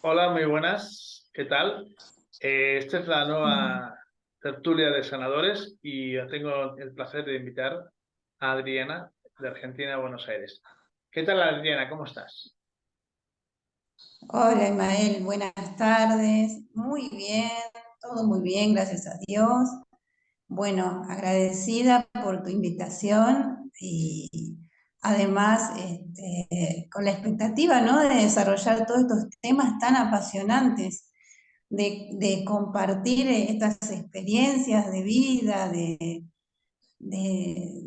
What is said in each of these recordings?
Hola, muy buenas. ¿Qué tal? Esta es la nueva tertulia de sanadores y yo tengo el placer de invitar a Adriana de Argentina a Buenos Aires. ¿Qué tal, Adriana? ¿Cómo estás? Hola, Ismael, buenas tardes. Muy bien, todo muy bien, gracias a Dios. Bueno, agradecida por tu invitación y además con la expectativa, ¿no?, de desarrollar todos estos temas tan apasionantes, de compartir estas experiencias de vida, de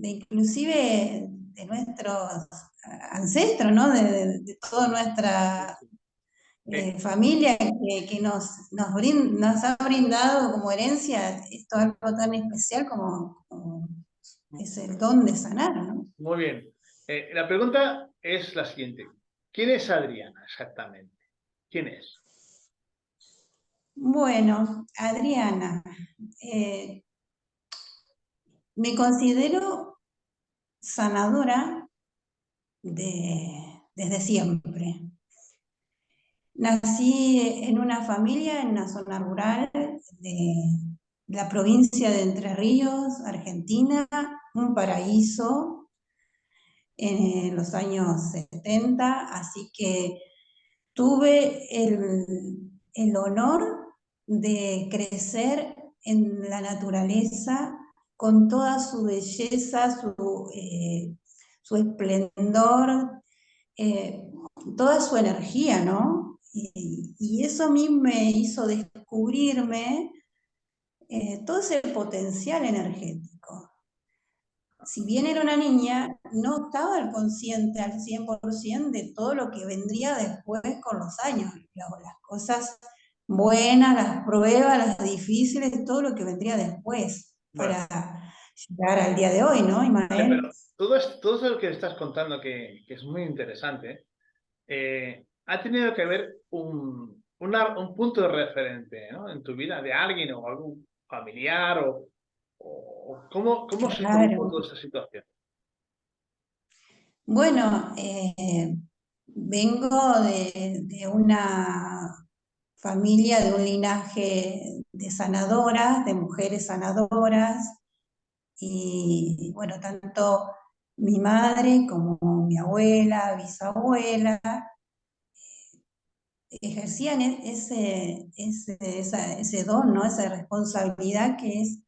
inclusive de nuestros ancestros, ¿no?, de toda nuestra Eh, familia que nos ha brindado como herencia esto, algo tan especial como es el don de sanar, ¿no? muy bien. La pregunta es la siguiente. ¿Quién es Adriana exactamente? ¿Quién es? Bueno, Adriana, eh, me considero sanadora desde siempre. Nací en una familia en una zona rural de la provincia de Entre Ríos, Argentina, un paraíso en los años 70, así que tuve el honor de crecer en la naturaleza con toda su belleza, su esplendor, eh, toda su energía, ¿no? Y eso a mí me hizo descubrirme todo ese potencial energético. Si bien era una niña, no estaba al consciente al 100% de todo lo que vendría después con los años, las cosas buenas, las pruebas, las difíciles, todo lo que vendría después Bueno, para llegar al día de hoy, ¿no, vale, Ismael? pero todo eso que estás contando, que es muy interesante, ha tenido que ver un punto de referente, ¿no?, en tu vida de alguien o algún familiar o cómo se produjo Claro. toda esa situación. Bueno, vengo de una familia, de un linaje de sanadoras, de mujeres sanadoras, y bueno, tanto mi madre como mi abuela, bisabuela, ejercían ese don, ¿no? Esa responsabilidad que es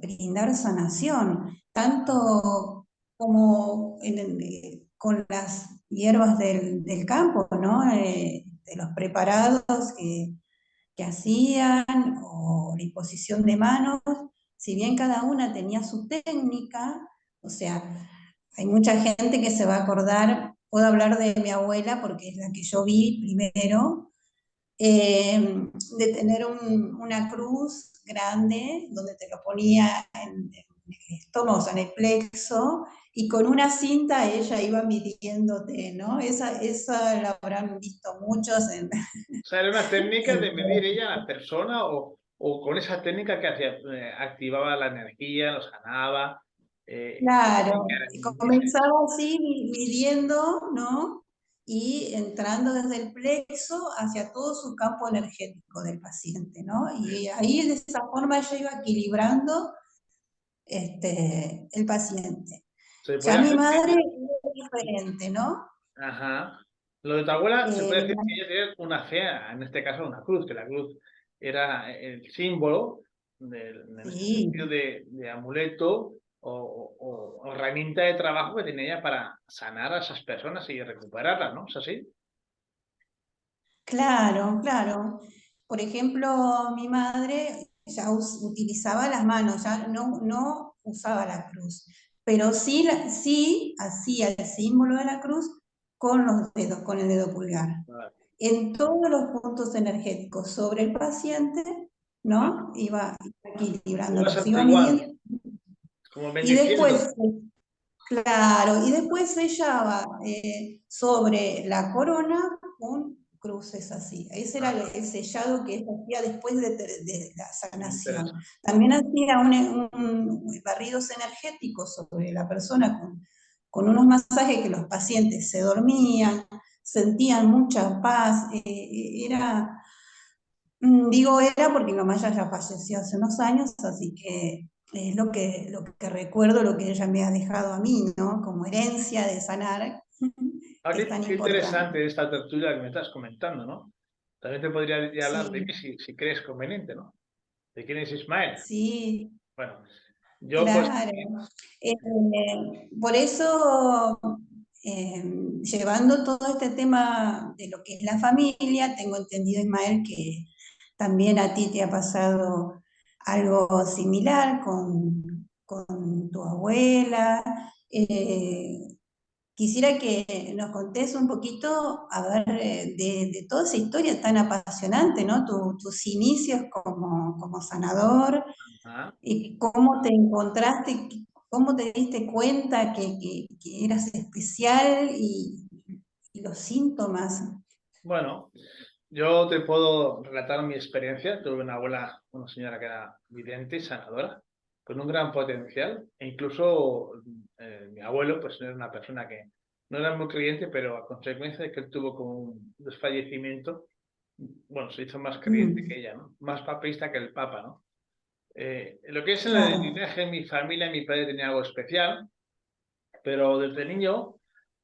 brindar sanación, tanto como con las hierbas del campo, ¿no? De los preparados que hacían, o la imposición de manos, si bien cada una tenía su técnica, o sea, hay mucha gente que se va a acordar, puedo hablar de mi abuela porque es la que yo vi primero, de tener una cruz grande donde te lo ponía en el estómago, o sea, en el plexo, y con una cinta ella iba midiéndote, ¿no? Esa la habrán visto muchos en, O sea, era una técnica en de medir ella a la persona o con esa técnica que hacía, activaba la energía, lo sanaba. ¿Qué técnica Claro, era? y comenzaba así midiendo, ¿no? Y entrando desde el plexo hacia todo su campo energético del paciente, ¿no? Y ahí de esa forma ella iba equilibrando el paciente. Se Ya puede mi hacer que madre ella, es diferente, ¿no? ajá. Lo de tu abuela, se puede decir Mi que ella tenía una fe, en este caso una cruz, que la cruz era el símbolo, en este sentido sí, de amuleto o herramienta de trabajo que tenía ella para sanar a esas personas y recuperarlas, ¿no? ¿Es así? claro, claro. Por ejemplo, mi madre ya utilizaba las manos, ya no usaba la cruz, pero sí, sí hacía el símbolo de la cruz con los dedos, con el dedo pulgar, Vale. en todos los puntos energéticos sobre el paciente, Ah, ¿no? Iba iba equilibrándolo, se iba santiguando, midiendo. como Y bendiciendo. después, claro, y después sellaba sobre la corona con cruces así. Ese era Ah, el sellado que ella hacía después de la muy sanación. interesante. También hacía barridos energéticos sobre la persona con unos masajes que los pacientes se dormían, sentían mucha paz. Digo era porque mi mamá ya falleció hace unos años, así que es lo que recuerdo, lo que ella me ha dejado a mí, ¿no? Como herencia de sanar, Ah, que es tan qué importante. interesante esta tertulia que me estás comentando, ¿no? También te podría ya hablar de Sí, mí si crees conveniente, ¿no? ¿De quién es Ismael? sí, Bueno, yo pues, claro. Eh, por eso, eh, llevando todo este tema de lo que es la familia, tengo entendido, Ismael, que también a ti te ha pasado algo similar con tu abuela. Eh, Quisiera que nos contés un poquito, a ver, de toda esa historia tan apasionante, ¿no? Tus inicios como sanador, ah, y cómo te encontraste, cómo te diste cuenta que eras especial y los síntomas. bueno, yo te puedo relatar mi experiencia. Tuve una abuela, una señora que era vidente y sanadora, con un gran potencial, e incluso mi abuelo, pues era una persona que no era muy creyente, pero a consecuencia de que él tuvo como un desfallecimiento, bueno, se hizo más creyente Mm, que ella, ¿no? Más papista que el papa, ¿no? Lo que es el claro, linaje, mi familia, mi padre tenía algo especial, pero desde niño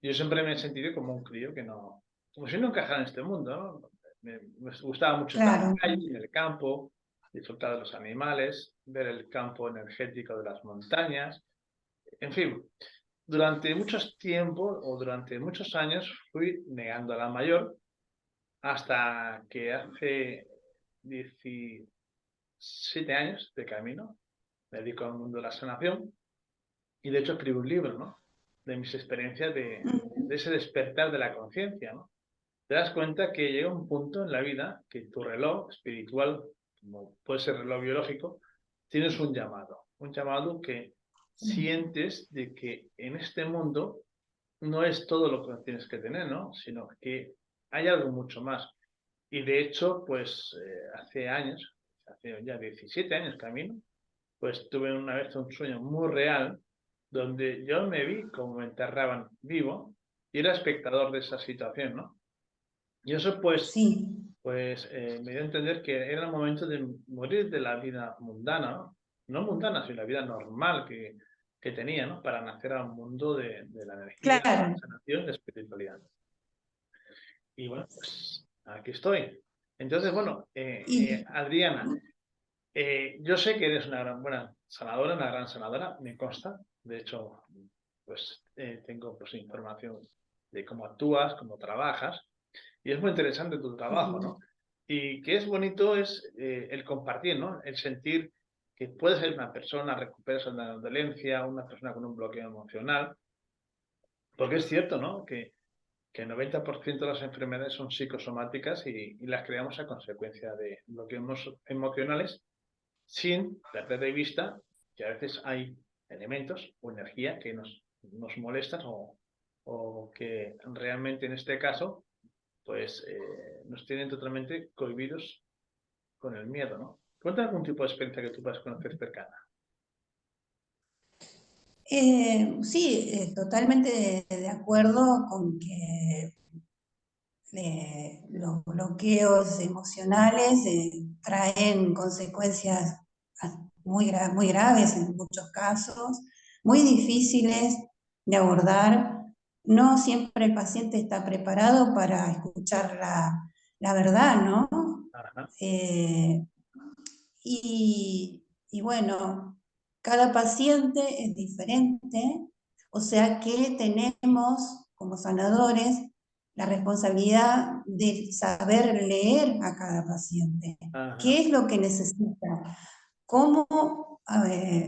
yo siempre me he sentido como un crío que no, como si no encajara en este mundo, ¿no? Me gustaba mucho estar en la claro. calle, en el campo, disfrutar de los animales, ver el campo energético de las montañas, en fin, durante muchos tiempos o durante muchos años fui negando a la mayor hasta que hace 17 años de camino me dedico al mundo de la sanación y de hecho escribo un libro, ¿no? De mis experiencias de ese despertar de la conciencia, ¿no? Te das cuenta que llega un punto en la vida que tu reloj espiritual, como puede ser reloj biológico, tienes un llamado que sientes de que en este mundo no es todo lo que tienes que tener, ¿no? Sino que hay algo mucho más. Y de hecho, pues hace años, hace ya 17 años camino, pues tuve una vez un sueño muy real donde yo me vi como me enterraban vivo y era espectador de esa situación, ¿no? Y eso Sí, me dio a entender que era el momento de morir de la vida mundana, ¿no? No mundana, sino la vida normal que tenía, ¿no? Para nacer a un mundo de la energía, de la claro. sanación, de espiritualidad. Y bueno, pues aquí estoy. Entonces, bueno, Y, Adriana, yo sé que eres una buena sanadora, una gran sanadora, me consta. De hecho, pues tengo pues, información de cómo actúas, cómo trabajas, y es muy interesante tu trabajo, ¿no? Y que es bonito es el compartir, ¿no? El sentir que puedes ser una persona, recuperas una dolencia, una persona con un bloqueo emocional, porque es cierto, ¿no? Que el 90% de las enfermedades son psicosomáticas y las creamos a consecuencia de bloqueos emocionales sin perder de vista que a veces hay elementos o energía que nos molestan o que realmente en este caso pues nos tienen totalmente cohibidos con el miedo, ¿no? Cuenta algún tipo de experiencia que tú puedas conocer cercana. sí, totalmente de acuerdo con que los bloqueos emocionales traen consecuencias muy graves en muchos casos, muy difíciles de abordar. No siempre el paciente está preparado para escuchar la verdad, ¿no? Ajá, Eh, y bueno, cada paciente es diferente, o sea que tenemos como sanadores la responsabilidad de saber leer a cada paciente. ajá, ¿Qué es lo que necesita? ¿Cómo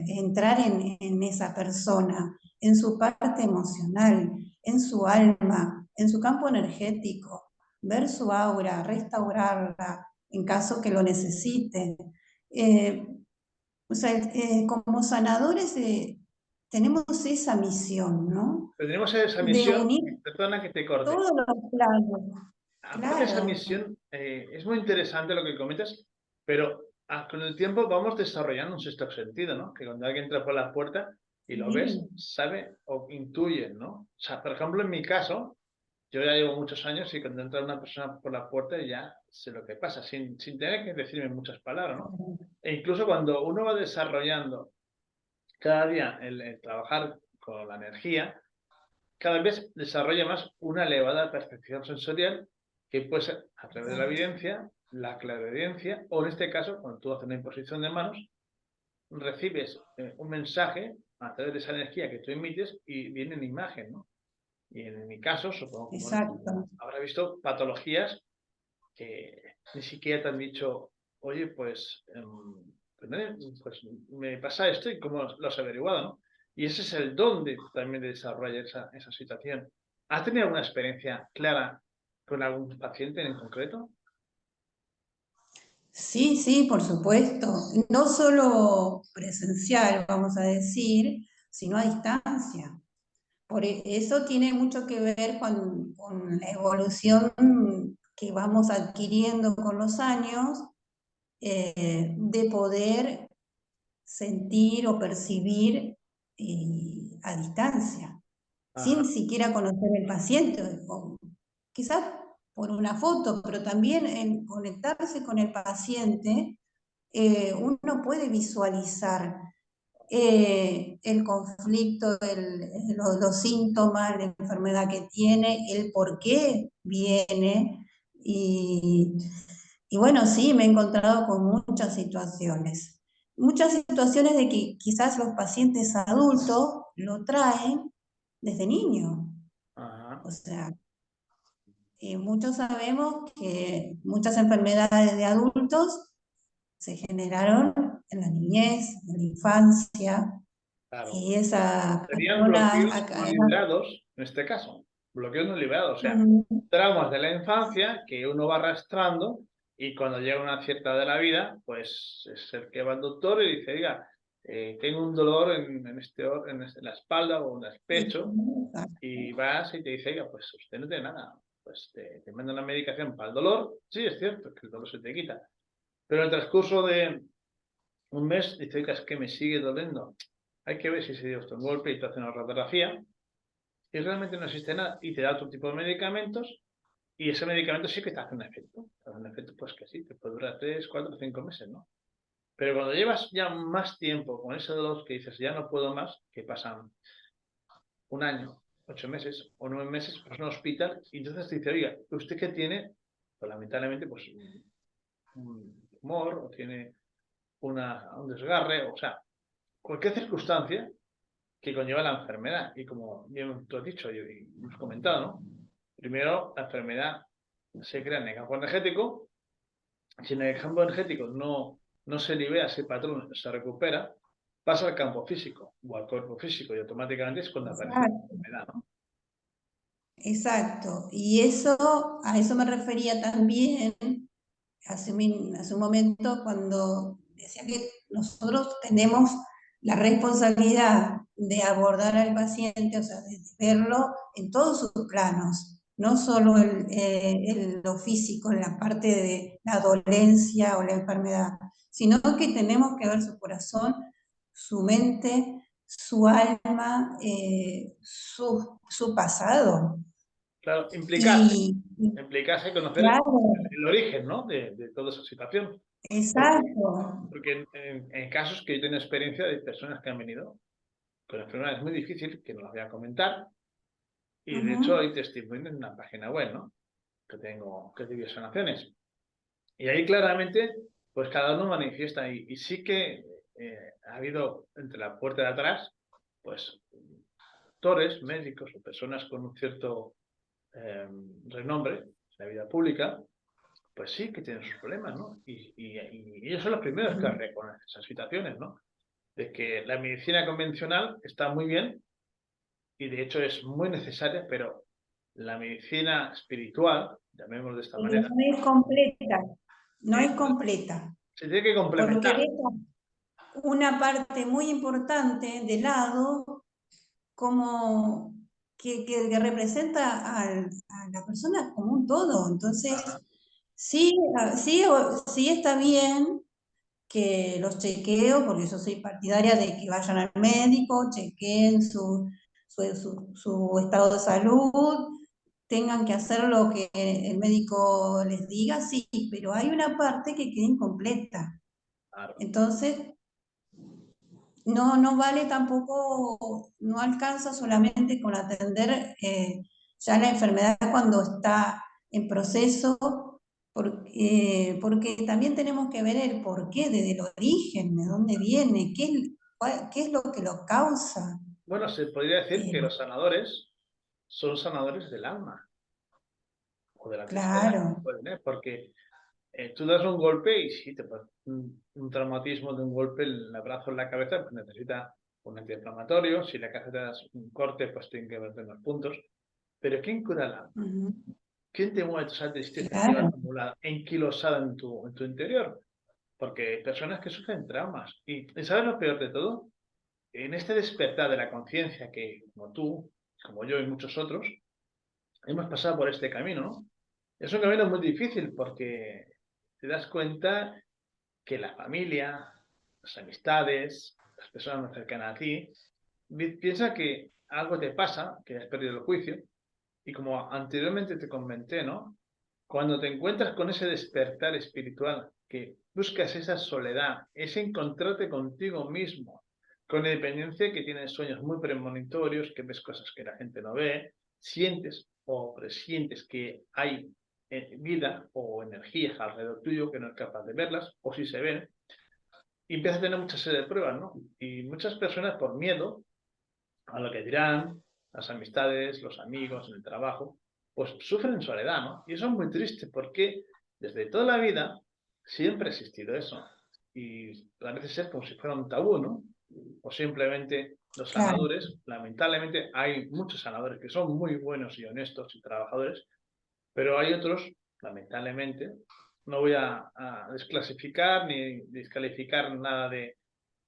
entrar en esa persona, en su parte emocional, en su alma, en su campo energético? Ver su aura, restaurarla en caso que lo necesite. Eh, o sea, como sanadores tenemos esa misión, ¿no? tenemos esa De misión, unir perdona que te corte. todos los planos. Aparte de esa Claro. misión, es muy interesante lo que comentas, pero con el tiempo vamos desarrollando un sexto sentido, ¿no? Que cuando alguien entra por la puerta y lo ves, Sí. sabe o intuye, ¿no? O sea, por ejemplo, en mi caso, yo ya llevo muchos años y cuando entra una persona por la puerta ya sé lo que pasa, sin tener que decirme muchas palabras, ¿no? E incluso cuando uno va desarrollando cada día el trabajar con la energía, cada vez desarrolla más una elevada percepción sensorial que puede ser a través de la evidencia, la clarevidencia, o en este caso, cuando tú haces una imposición de manos, recibes un mensaje a través de esa energía que tú emites y viene en imagen, ¿no? Y en mi caso, supongo que bueno, Exacto. habrá visto patologías que ni siquiera te han dicho, oye, pues me pasa esto y cómo lo has averiguado, ¿no? Y ese es el don también de desarrollar esa situación. ¿Has tenido alguna experiencia clara con algún paciente en concreto? Sí, sí, por supuesto. No solo presencial, vamos a decir, sino a distancia. Eso tiene mucho que ver con la evolución que vamos adquiriendo con los años, de poder sentir o percibir a distancia, Ajá, sin siquiera conocer el paciente, o quizás por una foto, pero también en conectarse con el paciente, uno puede visualizar el conflicto, los síntomas, la enfermedad que tiene, el por qué viene. Y bueno, sí, me he encontrado con muchas situaciones de que quizás los pacientes adultos lo traen desde niño. ajá, O sea, muchos sabemos que muchas enfermedades de adultos se generaron en la niñez, en la infancia, claro. y esa Serían persona bloqueos acá. no liberados, en este caso. Bloqueos no liberados, o sea, Ujú. traumas de la infancia que uno va arrastrando y cuando llega una cierta edad de la vida, pues es el que va al doctor y dice, oiga, tengo un dolor en la espalda o en el pecho, y vas y te dice, oiga, pues usted no tiene nada, pues te manda una medicación para el dolor, sí, es cierto que el dolor se te quita, pero en el transcurso de un mes dice, oiga, es que me sigue doliendo, hay que ver si se dio usted un golpe y te hace una radiografía y realmente no existe nada y te da otro tipo de medicamentos y ese medicamento sí que te hace un efecto. Te hace un efecto, pues que sí, te puede durar 3, 4, 5 meses, ¿no? Pero cuando llevas ya más tiempo con ese dolor que dices, ya no puedo más, que pasan un año, 8 meses o 9 meses, pues en un hospital y entonces te dice, oiga, ¿usted qué tiene? Pues lamentablemente, pues un tumor o tiene un desgarre, o sea, cualquier circunstancia que conlleva la enfermedad. Y como bien tú has dicho y hemos comentado, ¿no? Primero, la enfermedad se crea en el campo energético. Si en el campo energético no se libera ese patrón, se recupera, pasa al campo físico o al cuerpo físico y automáticamente es cuando aparece la Exacto, enfermedad, ¿no? exacto. Y eso, a eso me refería también hace un momento cuando decía que nosotros tenemos la responsabilidad de abordar al paciente, o sea, de verlo en todos sus planos, no solo lo físico, en la parte de la dolencia o la enfermedad, sino que tenemos que ver su corazón, su mente, su alma, su pasado. Claro, Y, implicarse y conocer claro, el origen, ¿no? De toda esa situación. Porque, exacto. porque en casos que yo tengo experiencia de personas que han venido con enfermedades muy difíciles, que no las voy a comentar, y de hecho Ujú. hay testimonios en una página web, ¿no? Que es de Biosanaciones. Y ahí claramente, pues cada uno manifiesta, y sí que ha habido entre la puerta de atrás, pues, doctores, médicos o personas con un cierto renombre en la vida pública, pues sí que tienen sus problemas, ¿no? Y ellos son los primeros que reconocen esas situaciones, ¿no? De que la medicina convencional está muy bien y de hecho es muy necesaria, pero la medicina espiritual, llamémoslo de esta Pero manera, no es completa, no eh, es completa, se tiene que porque complementar. deja una parte muy importante de lado como que representa a la persona como un todo. Ajá, Entonces, sí, sí está bien que los chequeos, porque yo soy partidaria de que vayan al médico, chequeen su estado de salud, tengan que hacer lo que el médico les diga, sí, pero hay una parte que queda incompleta. Claro. Entonces, no vale tampoco, no alcanza solamente con atender ya la enfermedad cuando está en proceso, porque también tenemos que ver el porqué, desde el origen, de dónde viene, qué es lo que lo causa. Bueno, se podría decir que Eh, los sanadores son sanadores del alma o de la tristeza que claro, pueden, ¿eh? Porque tú das un golpe y sí, un traumatismo de un golpe, el abrazo en la cabeza, pues necesita un antiinflamatorio. Si la cabeza te das un corte, pues tiene que verte en los puntos. Pero ¿quién cura el alma? ujú, ¿Quién te mueve toda esa tristeza que lleva claro, acumulada, enquilosada en tu interior? Porque hay personas que sufren traumas. Y ¿sabes lo peor de todo? En este despertar de la conciencia que, como tú, como yo y muchos otros, hemos pasado por este camino, ¿no? Es un camino muy difícil porque te das cuenta que la familia, las amistades, las personas más cercanas a ti, piensa que algo te pasa, que has perdido el juicio, y como anteriormente te comenté, ¿no? Cuando te encuentras con ese despertar espiritual, que buscas esa soledad, ese encontrarte contigo mismo, con independencia que tienes sueños muy premonitorios, que ves cosas que la gente no ve, sientes o presientes que hay vida o energías alrededor tuyo que no es capaz de verlas, o si se ven, y empiezas a tener mucha serie de pruebas, ¿no? Y muchas personas por miedo a lo que dirán, las amistades, los amigos, en el trabajo, pues sufren soledad, ¿no? Y eso es muy triste porque desde toda la vida siempre ha existido eso. Y parece ser como si fuera un tabú, ¿no? O simplemente los claro. sanadores, lamentablemente hay muchos sanadores que son muy buenos y honestos y trabajadores, pero hay otros, lamentablemente, no voy a desclasificar ni descalificar nada de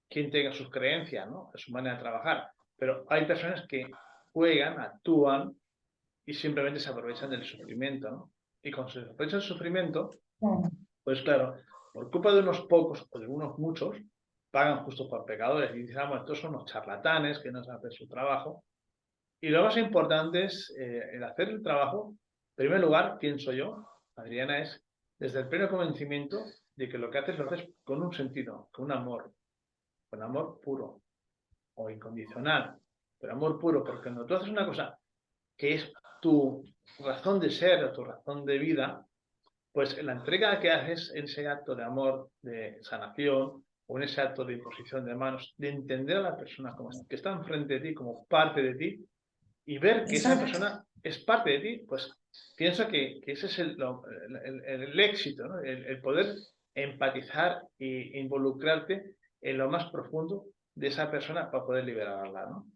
quien tenga sus creencias, ¿no? De su manera de trabajar. Pero hay personas que juegan, actúan y simplemente se aprovechan del sufrimiento, ¿no? Y cuando se aprovecha del sufrimiento, Claro. pues claro, por culpa de unos pocos o de unos muchos, pagan justo por pecadores y dicen, "Ah, estos son unos charlatanes que no saben hacer su trabajo". Y lo más importante es el hacer el trabajo. En primer lugar, pienso yo, Adriana, es desde el pleno convencimiento de que lo que haces lo haces con un sentido, con amor puro o incondicional, pero amor puro, porque cuando tú haces una cosa que es tu razón de ser o tu razón de vida, pues en la entrega que haces en ese acto de amor, de sanación, o en ese acto de imposición de manos, de entender a la persona como que está enfrente de ti, como parte de ti, y ver que esa Exacto. persona es parte de ti, pues pienso que ese es el éxito, ¿no? El poder empatizar e involucrarte en lo más profundo de esa persona para poder liberarla, ¿no?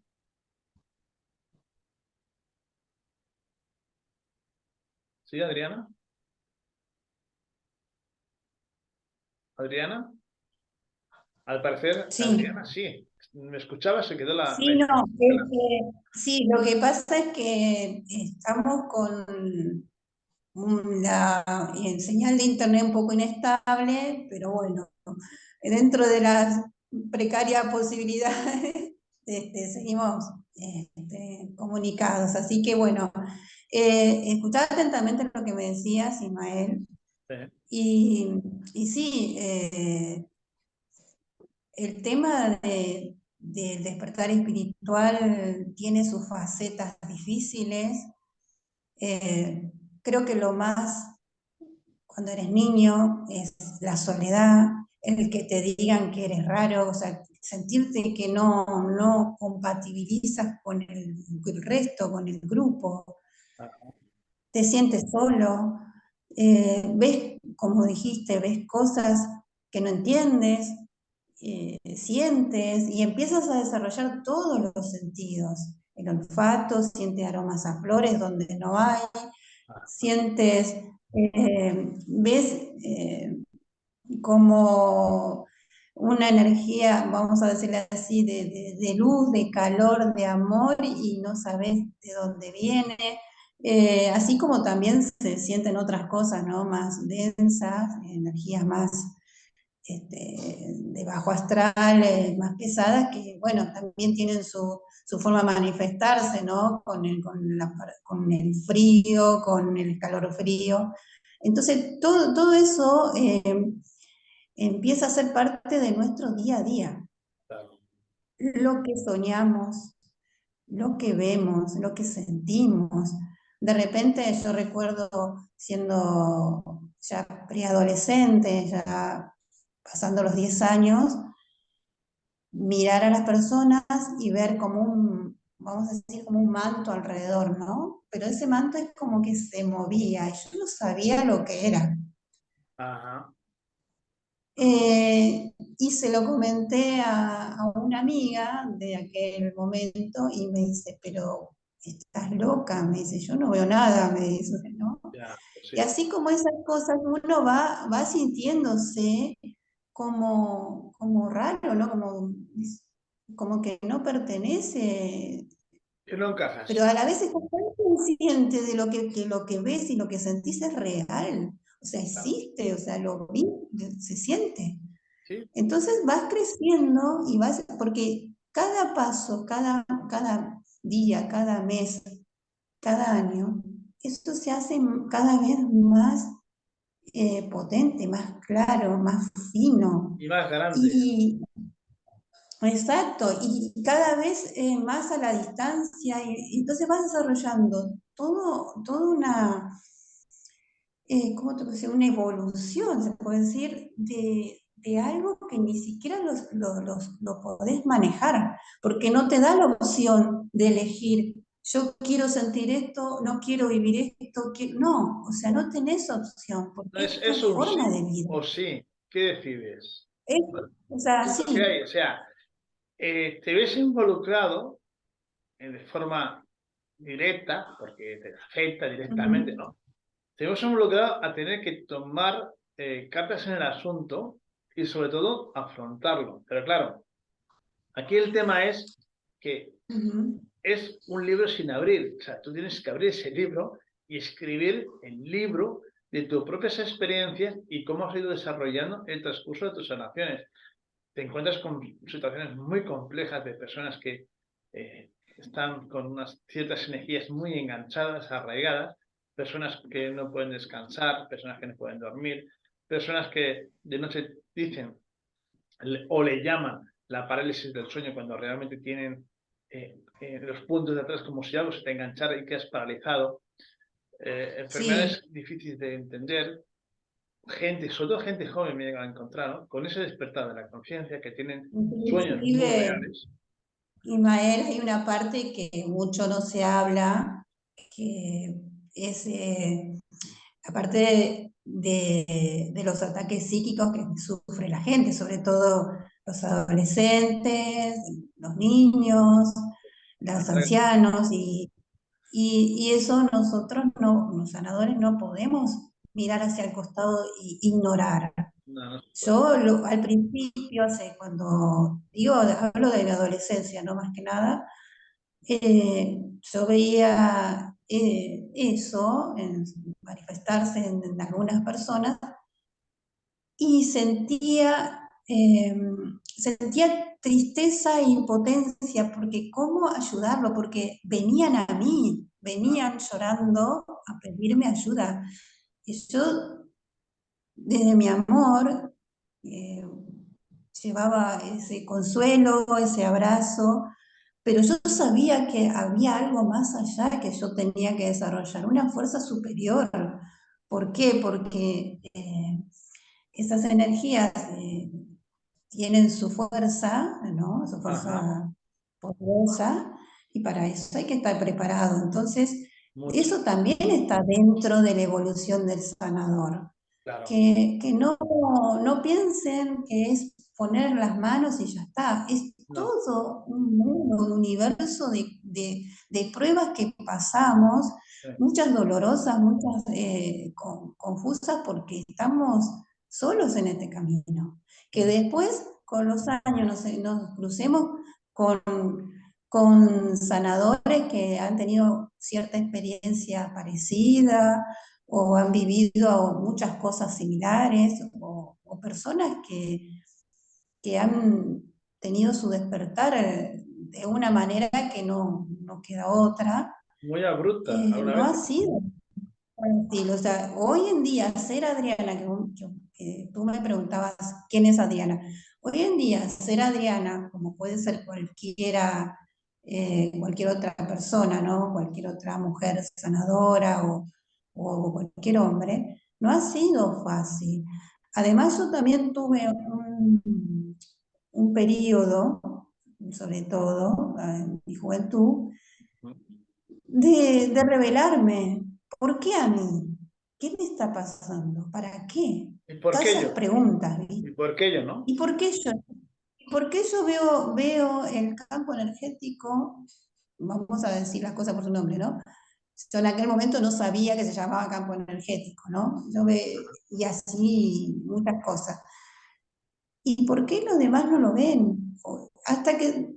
¿Sí, Adriana? ¿Adriana? Al parecer, Sí. Adriana, sí. Me escuchaba, se quedó la Sí, no, internet. sí, lo que pasa es que estamos con la señal de internet un poco inestable, pero bueno, dentro de las precarias posibilidades, seguimos comunicados. Así que bueno, escuchaba atentamente lo que me decías, Ismael, Sí, y, y sí, el tema del despertar espiritual tiene sus facetas difíciles. Eh, Creo que lo más cuando eres niño es la soledad, el que te digan que eres raro, o sea, sentirte que no compatibilizas con el resto, con el grupo, ah, te sientes solo, ves, como dijiste, ves cosas que no entiendes, sientes y empiezas a desarrollar todos los sentidos. El olfato, sientes aromas a flores donde no hay, ah, sientes, ves como una energía, vamos a decirle así, de luz, de calor, de amor y no sabes de dónde viene. Así como también se sienten otras cosas, ¿no? Más densas, energías más de bajo astral, más pesadas, que bueno, también tienen su forma de manifestarse, ¿no? Con el frío, con el calor frío. Entonces, todo eso empieza a ser parte de nuestro día a día. Claro. Lo que soñamos, lo que vemos, lo que sentimos. De repente yo recuerdo siendo ya preadolescente, ya pasando los 10 años, mirar a las personas y ver como vamos a decir, como un manto alrededor, ¿no? Pero ese manto es como que se movía y yo no sabía lo que era. Ajá. Y se lo comenté a una amiga de aquel momento y me dice, pero estás loca, me dice, yo no veo nada, me dice, ¿no? Ya, pues Y sí. así como esas cosas, uno va sintiéndose como raro, ¿no? Como que no pertenece, Que no encajas. pero a la vez estás tan consciente de que lo que ves y lo que sentís es real. O sea, Claro. existe, o sea, lo vi, se siente. Sí, Entonces vas creciendo y vas, porque cada paso, cada día, cada mes, cada año, esto se hace cada vez más potente, más claro, más fino. y más grande. Y exacto, y cada vez más a la distancia, y entonces vas desarrollando toda una, ¿cómo te puedo decir? Una evolución, se puede decir, de algo que ni siquiera lo podés manejar, porque no te da la opción de elegir, yo quiero sentir esto, no quiero vivir esto, no, o sea, no tenés opción, No porque es es tu eso un forma sí de vida. o sí. ¿Qué decides? Es, Bueno, o sea, es lo que sí. hay. O sea, te ves involucrado de forma directa, porque te afecta directamente, Ujú, ¿no? Te ves involucrado a tener que tomar cartas en el asunto y sobre todo afrontarlo. Pero claro, aquí el tema es que ujú. es un libro sin abrir. O sea, tú tienes que abrir ese libro y escribir el libro de tus propias experiencias y cómo has ido desarrollando el transcurso de tus sanaciones. Te encuentras con situaciones muy complejas de personas que están con unas ciertas energías muy enganchadas, arraigadas, personas que no pueden descansar, personas que no pueden dormir, personas que de noche dicen o le llaman la parálisis del sueño cuando realmente tienen los puntos de atrás como si algo se te enganchara y quedas paralizado. Sí, Enfermedades difíciles de entender, gente, sobre todo gente joven me llega a encontrar, ¿no? Con ese despertar de la conciencia que tienen sueños muy inclusive, reales. Ismael, hay una parte que mucho no se habla, que es aparte de los ataques psíquicos que sufre la gente, sobre todo los adolescentes, los niños, los Correcto. ancianos, y eso nosotros, no, los sanadores, no podemos mirar hacia el costado e ignorar. No, no se puede. Yo al principio, cuando digo, hablo de la adolescencia, no más que nada, yo veía eso manifestarse en algunas personas y sentía tristeza e impotencia, porque cómo ayudarlo, porque venían a mí, Ah, venían llorando a pedirme ayuda. Y yo, desde mi amor, eh, llevaba ese consuelo, ese abrazo, pero yo sabía que había algo más allá que yo tenía que desarrollar, una fuerza superior. ¿Por qué? Porque esas energías tienen su fuerza, ¿no? Su ajá, fuerza poderosa, y para eso hay que estar preparado. Entonces, mucho, eso también está dentro de la evolución del sanador. claro. Que no piensen que es poner las manos y ya está. Es No, todo un mundo, un universo de pruebas que pasamos, sí, muchas dolorosas, muchas confusas, porque estamos solos en este camino. Que mm, después, con los años, nos crucemos con, con sanadores que han tenido cierta experiencia parecida, o han vivido muchas cosas similares, o personas que han tenido su despertar de una manera que no queda otra, Muy abrupta, alguna no vez. ha sido fácil. O sea, hoy en día ser Adriana, que tú me preguntabas quién es Adriana, hoy en día ser Adriana, como puede ser cualquiera, cualquier otra persona, ¿no? Cualquier otra mujer sanadora o cualquier hombre, no ha sido fácil. Además, yo también tuve un periodo, sobre todo en mi juventud, de revelarme. ¿Por qué a mí? ¿Qué me está pasando? ¿Para qué? ¿Y por Todas qué esas yo? preguntas, ¿Y ¿viste? por qué yo, no? ¿Y por qué yo? ¿Por qué yo veo el campo energético? Vamos a decir las cosas por su nombre, ¿no? Yo en aquel momento no sabía que se llamaba campo energético, ¿no? Y así muchas cosas. ¿Y por qué los demás no lo ven? Hasta que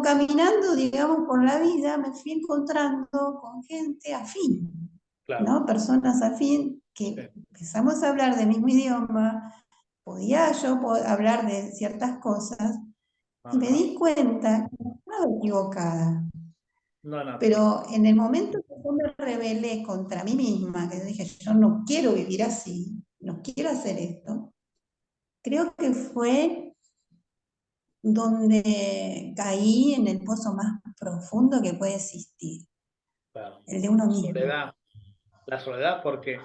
caminando, digamos, por la vida me fui encontrando con gente afín, Claro. ¿no? Personas afín Sí. que empezamos a hablar del mismo idioma, podía yo hablar de ciertas cosas y me Ajá. di cuenta que no estaba equivocada. No en absoluto. Pero en el momento que yo me rebelé contra mí misma, que dije, yo no quiero vivir así, no quiero hacer esto, creo que fue donde caí en el pozo más profundo que puede existir, Claro. el de uno mismo. Soledad. La soledad, porque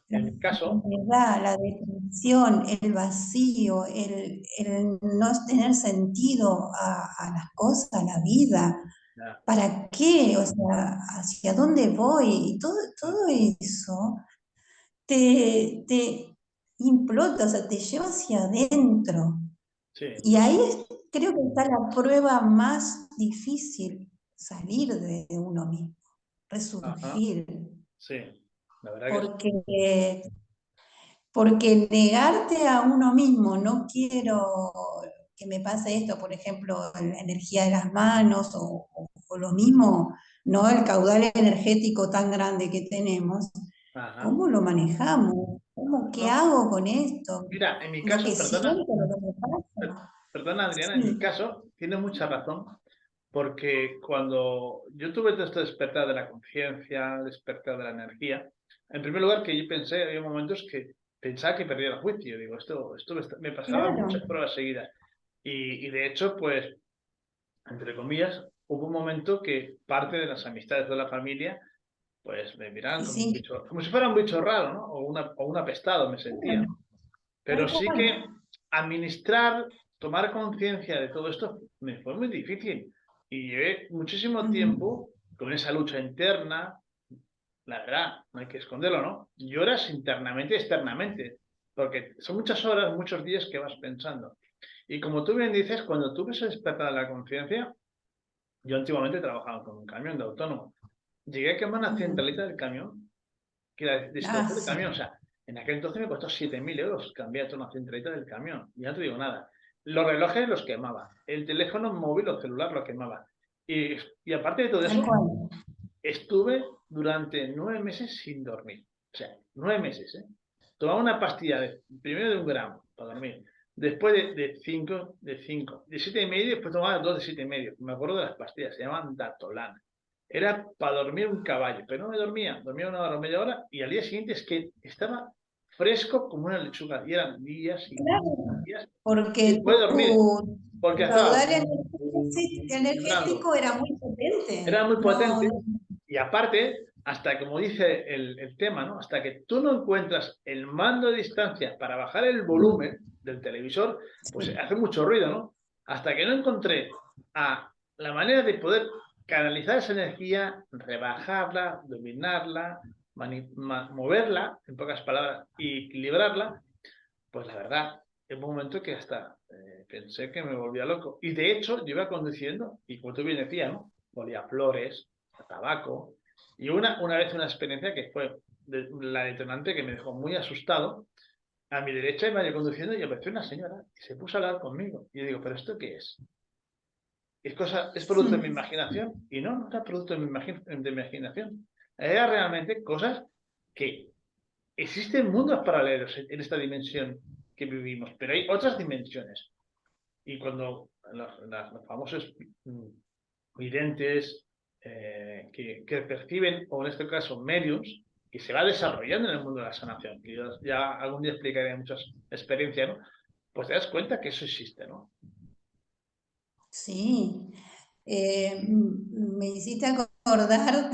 La en mi caso, soledad, la depresión, el vacío, el no tener sentido a las cosas, a la vida. ya, ¿Para qué? O sea, ¿hacia dónde voy? Y todo eso te implota, o sea, te lleva hacia adentro. sí, Y ahí creo que está la prueba más difícil, salir de uno mismo, ajá, resurgir, sí, la verdad que sí. porque, porque negarte a uno mismo, no quiero que me pase esto, por ejemplo, la energía de las manos o lo mismo, no el caudal energético tan grande que tenemos, Ajá. ¿cómo lo manejamos? ¿Qué No, hago con esto? mira, en mi Lo que caso, siento, perdona, lo que me pasa. perdona Adriana, en mi Sí. caso tiene mucha razón, porque cuando yo tuve todo este despertar de la conciencia, despertar de la energía, en primer lugar que yo pensé, había momentos que pensaba que perdía el juicio, digo, esto me pasaba en Claro, muchas pruebas seguidas. Y de hecho, pues, entre comillas, hubo un momento que parte de las amistades de la familia pues me miraban y como un sí, bicho, como si fuera un bicho raro, ¿no? O un apestado me sentía, claro, ¿no? Pero tal sí cual. que administrar, tomar conciencia de todo esto me fue muy difícil. Y llevé muchísimo Ujú. tiempo con esa lucha interna, la verdad, no hay que esconderlo, ¿no? Lloras internamente y externamente, porque son muchas horas, muchos días que vas pensando. Y como tú bien dices, cuando tuve ese despertar de la conciencia, yo antiguamente trabajaba con un camión de autónomo. Llegué a quemar una Ujú. centralita del camión que la Ah, destrozó el sí, camión. O sea, en aquel entonces me costó 7.000 euros cambiar toda una centralita del camión. Y ya no te digo nada. Los relojes los quemaba. El teléfono móvil o celular lo quemaba. Y aparte de todo tal eso, cual. estuve durante 9 meses sin dormir. O sea, 9 meses, ¿eh? Tomaba una pastilla primero de 1 gramo para dormir. Después de 7,5, después tomaba dos de 7,5. Me acuerdo de las pastillas, se llamaban Datolan. Era para dormir un caballo, pero no me dormía 1 hora o media hora y al día siguiente es que estaba fresco como una lechuga y eran días y días Claro, y días porque sin poder dormir porque tu estaba caudal energético vibrando. era muy potente. Era muy No, potente y aparte, hasta como dice el tema, ¿no? Hasta que tú no encuentras el mando de distancia para bajar el volumen del televisor, pues sí, hace mucho ruido, ¿no? Hasta que no encontré la manera de poder canalizar esa energía, rebajarla, dominarla, moverla, en pocas palabras, y equilibrarla, pues la verdad, en un momento que hasta pensé que me volvía loco. Y de hecho, yo iba conduciendo y como tú bien decías, ¿no? Olía a flores, a tabaco. Y una vez una experiencia que fue la detonante que me dejó muy asustado. A mi derecha iba yo conduciendo y apareció una señora y se puso a hablar conmigo. Y yo digo, ¿pero esto qué es? Es producto de mi imaginación. Y no era producto de mi imaginación. Era realmente cosas que existen mundos paralelos en esta dimensión que vivimos, pero hay otras dimensiones. Y cuando los famosos videntes que perciben, o en este caso medios, que se va desarrollando en el mundo de la sanación, que yo ya algún día explicaré muchas experiencias, ¿no? Pues te das cuenta que eso existe, ¿no? Sí, me hiciste acordar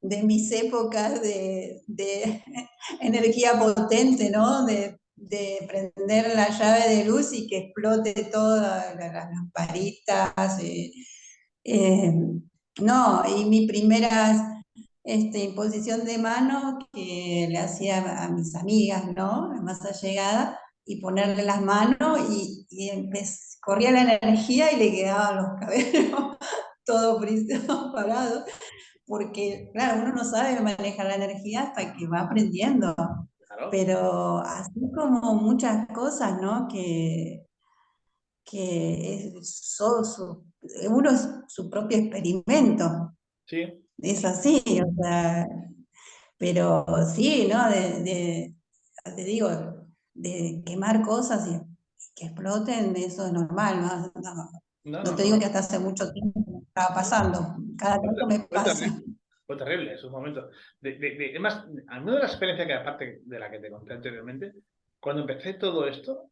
de mis épocas de energía potente, ¿no? De prender la llave de luz y que explote todas las lamparitas. Eh, no, y mi primera imposición de mano que le hacía a mis amigas, ¿no? La más allegada, y ponerle las manos corría la energía y le quedaban los cabellos todo parados, porque claro, uno no sabe manejar la energía hasta que va aprendiendo, Claro, pero así como muchas cosas, ¿no? Uno es su propio experimento, sí. es así, o sea, pero sí, ¿no? Te digo, de quemar cosas y que exploten, eso es normal, No, no no, te digo no. que hasta hace mucho tiempo me estaba pasando, cada tanto me Fue pasa. terrible. Fue terrible esos momentos. Además, a mí de la experiencia que aparte de la que te conté anteriormente, cuando empecé todo esto,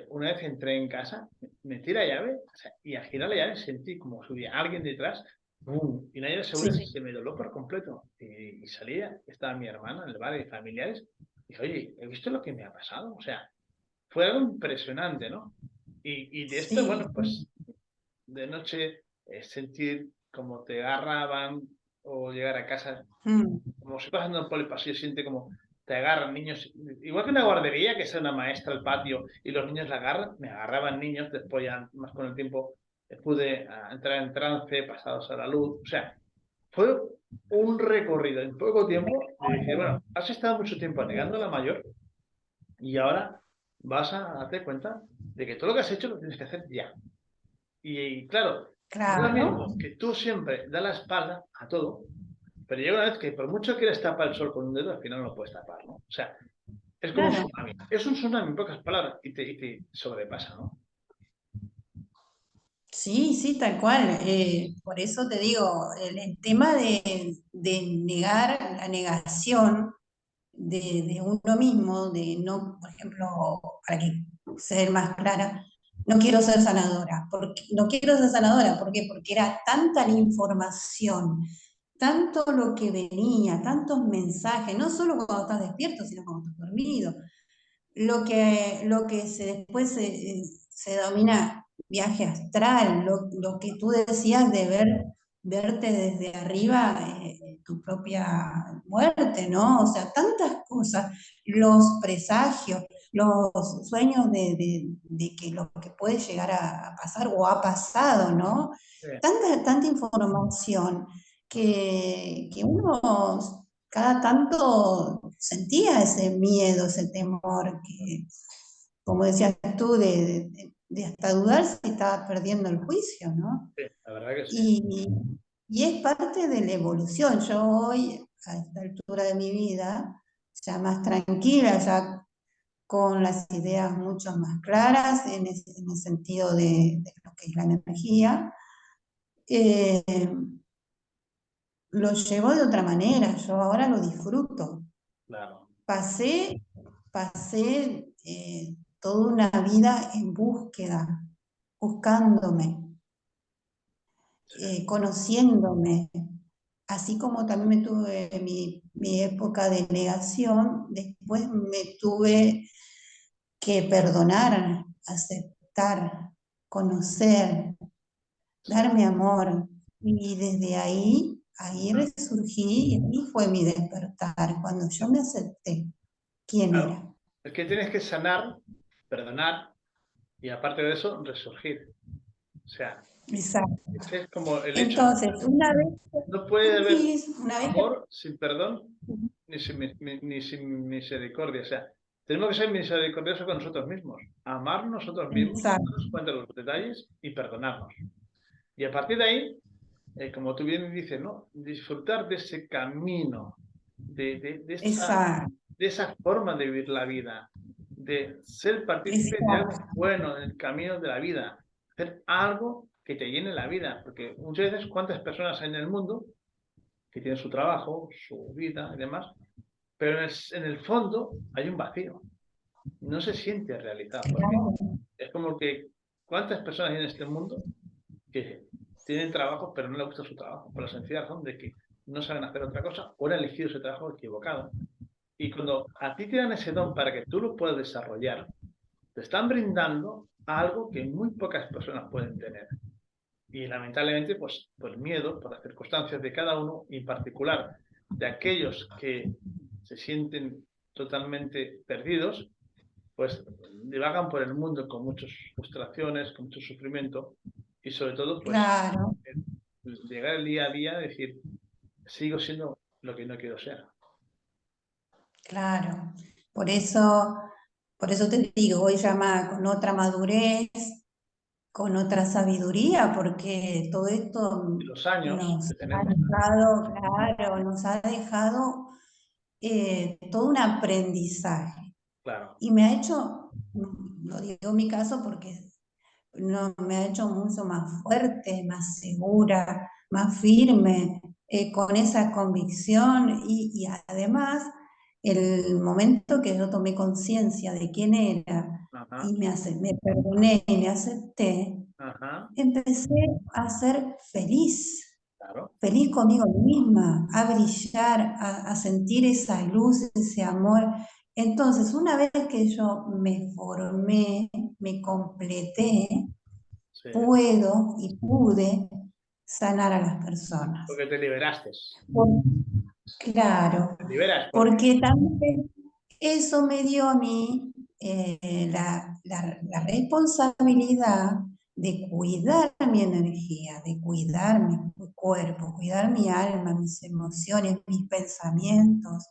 una vez entré en casa, metí la llave, o sea, y al girar la llave sentí como subía alguien detrás, ¡bum! Y la llave segura Sí. se me dobló por completo. Y salía, estaba mi hermana en el bar y familiares. Y dije, oye, ¿he visto lo que me ha pasado? O sea, fue algo impresionante, ¿no? Y de esto, Sí, bueno, pues de noche sentir como te agarraban o llegar a casa, mm, como si pasando por el pasillo, siente como te agarran niños, igual que una guardería, que es una maestra al patio y los niños la agarran, me agarraban niños, después ya más con el tiempo pude entrar en trance, pasados a la luz, o sea, fue un recorrido en poco tiempo de decir, bueno, has estado mucho tiempo negando la mayor y ahora vas a darte cuenta de que todo lo que has hecho lo tienes que hacer ya. Y claro, no es lo claro, mismo que tú siempre das la espalda a todo, pero llega una vez que por mucho quieras tapar el sol con un dedo, al final no lo puedes tapar, ¿no? O sea, es como un claro. tsunami. Es un tsunami en pocas palabras y te sobrepasa, ¿no? Sí, sí, tal cual. Por eso te digo, el tema de negar la negación de uno mismo, de no, por ejemplo, para que ser más clara, no quiero ser sanadora. No quiero ser sanadora, ¿por qué? Porque era tanta la información, tanto lo que venía, tantos mensajes, no solo cuando estás despierto, sino cuando estás dormido. Lo que después se domina viaje astral, lo que tú decías de verte desde arriba, tu propia muerte, ¿no? O sea, tantas cosas, los presagios, los sueños de que lo que puede llegar a pasar o ha pasado, ¿no? Sí, Tanta información que uno cada tanto sentía ese miedo, ese temor, que, como decías tú, de hasta dudar si estaba perdiendo el juicio, ¿no? sí, la verdad que sí. Y, y es parte de la evolución. Yo hoy, a esta altura de mi vida, ya más tranquila, ya con las ideas mucho más claras en el sentido de lo que es la energía, eh, lo llevo de otra manera, yo ahora lo disfruto. Claro. Pasé toda una vida en búsqueda, buscándome, Sí. conociéndome, así como también me tuve mi época de negación, después me tuve que perdonar, aceptar, conocer, darme amor. Y desde ahí resurgí y ahí fue mi despertar, cuando yo me acepté quién Claro. era. Es que tienes que sanar, perdonar y aparte de eso, resurgir. O sea, Exacto. ese es como el hecho. Entonces, una vez No puede haber una vez amor sin perdón ni sin misericordia. O sea, tenemos que ser misericordiosos con nosotros mismos, amar nosotros mismos, exacto, darnos cuenta de los detalles y perdonarnos. Y a partir de ahí, como tú bien dices, ¿no? Disfrutar de ese camino, de esa exacto. de esa forma de vivir la vida, de ser partícipe de algo Exacto. bueno en el camino de la vida, hacer algo que te llene la vida, porque muchas veces cuántas personas hay en el mundo que tienen su trabajo, su vida y demás, pero en el fondo hay un vacío, no se siente realizado, porque Claro, es como que cuántas personas hay en este mundo que tienen trabajo pero no les gusta su trabajo, por la sencilla razón de que no saben hacer otra cosa o han elegido ese trabajo equivocado. Y cuando a ti te dan ese don para que tú lo puedas desarrollar, te están brindando algo que muy pocas personas pueden tener. Y lamentablemente, pues por miedo, por las circunstancias de cada uno, y en particular de aquellos que se sienten totalmente perdidos, pues divagan por el mundo con muchas frustraciones, con mucho sufrimiento y sobre todo, pues claro, llegar el día a día y decir, sigo siendo lo que no quiero ser. claro. Por eso, por eso te digo, hoy llama con otra madurez, con otra sabiduría, porque todo esto Y los años nos que ha tenemos, dejado, claro, nos ha dejado todo un aprendizaje. claro, Y me ha hecho, lo digo en mi caso porque no, me ha hecho mucho más fuerte, más segura, más firme, con esa convicción y además el momento que yo tomé conciencia de quién era ajá, y me perdoné y me acepté, ajá, empecé a ser feliz, claro, feliz conmigo misma, a brillar, a sentir esa luz, ese amor. Entonces, una vez que yo me formé, me completé, sí, puedo y pude sanar a las personas. porque te liberaste, Por- claro, te liberas porque, porque también eso me dio a mí la responsabilidad de cuidar mi energía, de cuidar mi cuerpo, cuidar mi alma, mis emociones, mis pensamientos,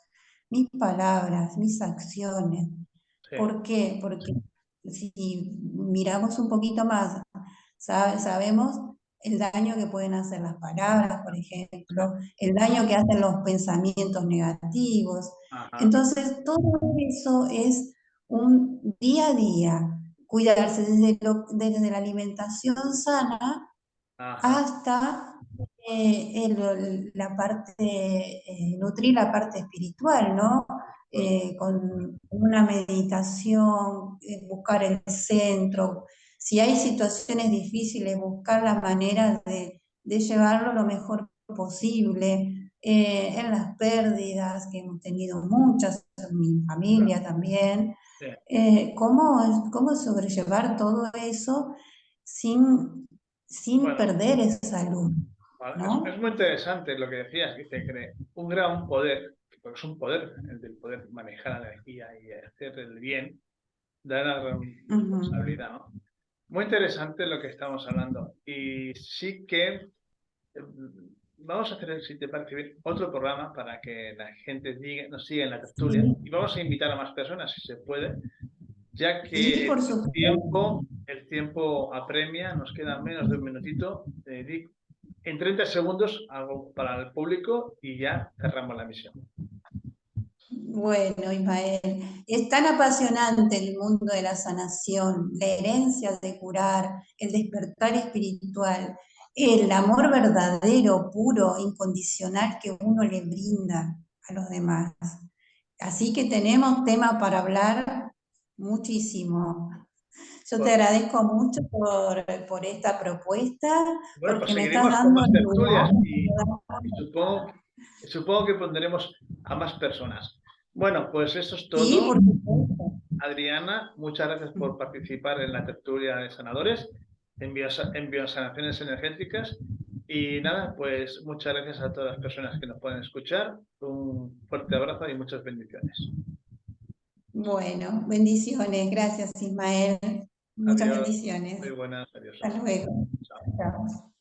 mis palabras, mis acciones. sí, ¿Por qué? Porque si miramos un poquito más, sabemos el daño que pueden hacer las palabras, por sí, ejemplo, el daño que hacen los pensamientos negativos. ajá, Entonces, todo eso es un día a día, cuidarse desde la alimentación sana ajá, hasta la parte, nutrir la parte espiritual, ¿no? pues, Con una meditación, buscar el centro. Si hay situaciones difíciles, buscar la manera de llevarlo lo mejor posible. En las pérdidas, que hemos tenido muchas, en mi claro, familia también, sí. cómo sobrellevar todo eso sin Bueno, perder esa luz, vale, es ¿no? muy interesante lo que decías, dice que un gran poder, porque es un poder, el del poder manejar la energía y hacer el bien, da una gran Ujú. responsabilidad, ¿no? Muy interesante lo que estamos hablando. Y sí que vamos a hacer, si te parece bien, otro programa para que la gente nos siga en la tertulia. Sí, Y vamos a invitar a más personas, si se puede, ya sí, que por supuesto. el tiempo apremia, nos queda menos de un minutito. En 30 segundos algo para el público y ya cerramos la misión. Bueno, Ismael, es tan apasionante el mundo de la sanación, la herencia de curar, el despertar espiritual, el amor verdadero, puro, incondicional que uno le brinda a los demás. Así que tenemos tema para hablar muchísimo. Yo te Pues, agradezco mucho por esta propuesta, bueno, pues porque me estás seguiremos con dando más el lugar. tertulias y supongo que pondremos a más personas. Bueno, pues eso es Sí, todo. por supuesto. Adriana, muchas gracias por participar en la tertulia de sanadores en biosanaciones energéticas. Y nada, pues muchas gracias a todas las personas que nos pueden escuchar. Un fuerte abrazo y muchas bendiciones. Bueno, bendiciones. Gracias, Ismael. Muchas Adiós. Muy bendiciones. buenas. Adiós. Hasta luego. Chao. Chao.